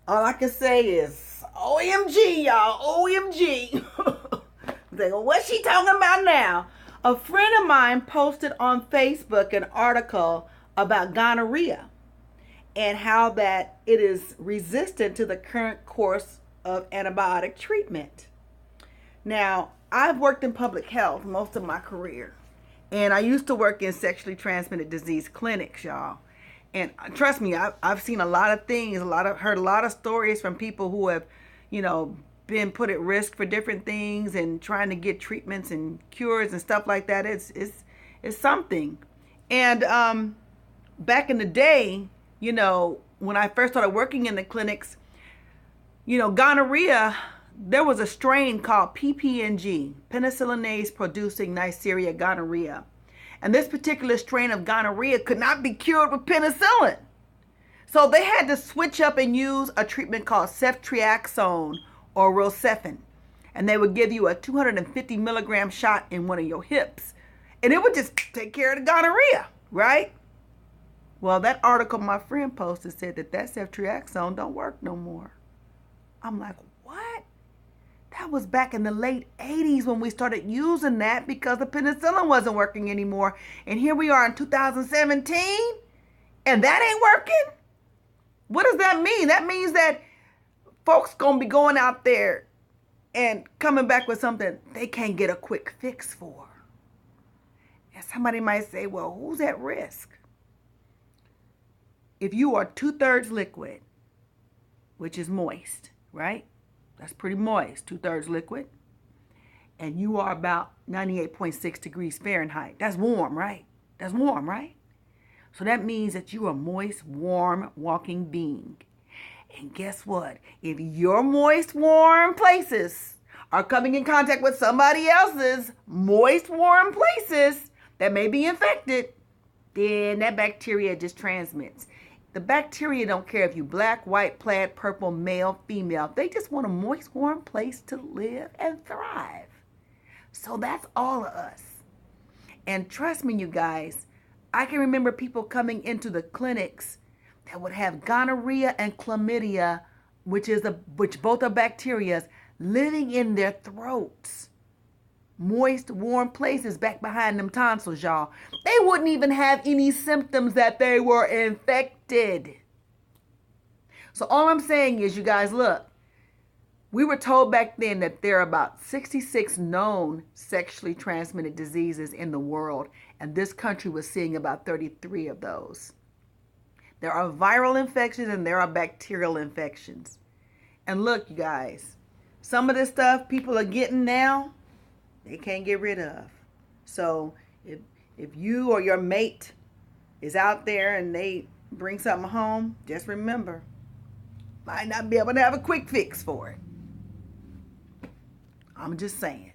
All I can say is OMG, y'all. OMG. Well, what's she talking about now? A friend of mine posted on Facebook an article about gonorrhea and how that it is resistant to the current course of antibiotic treatment. Now, I've worked in public health most of my career, and I used to work in sexually transmitted disease clinics, y'all. And trust me, I've seen a lot of things, heard a lot of stories from people who have, been put at risk for different things and trying to get treatments and cures and stuff like that. It's something. And back in the day, when I first started working in the clinics, gonorrhea, there was a strain called PPNG, penicillinase producing Neisseria gonorrhea. And this particular strain of gonorrhea could not be cured with penicillin. So they had to switch up and use a treatment called ceftriaxone or Rocephin. And they would give you a 250 milligram shot in one of your hips. And it would just take care of the gonorrhea, right? Well, that article my friend posted said that ceftriaxone don't work no more. I'm like, what? That was back in the late 80s when we started using that because the penicillin wasn't working anymore. And here we are in 2017 and that ain't working? What does that mean? That means that folks gonna be going out there and coming back with something they can't get a quick fix for. And somebody might say, well, who's at risk? If you are 2/3 liquid, which is moist, right? That's pretty moist, 2/3 liquid. And you are about 98.6 degrees Fahrenheit. That's warm, right? That's warm, right? So that means that you are a moist, warm, walking being. And guess what? If your moist, warm places are coming in contact with somebody else's moist, warm places that may be infected, then that bacteria just transmits. The bacteria don't care if you black, white, plaid, purple, male, female. They just want a moist, warm place to live and thrive. So that's all of us. And trust me, you guys, I can remember people coming into the clinics that would have gonorrhea and chlamydia, which both are bacteria, living in their throats. Moist, warm places back behind them tonsils, y'all. They wouldn't even have any symptoms that they were infected. So all I'm saying is, you guys, look, we were told back then that there are about 66 known sexually transmitted diseases in the world, and this country was seeing about 33 of those. There are viral infections and there are bacterial infections. And look, you guys, some of this stuff people are getting now, they can't get rid of. So if you or your mate is out there and they bring something home, just remember, might not be able to have a quick fix for it. I'm just saying.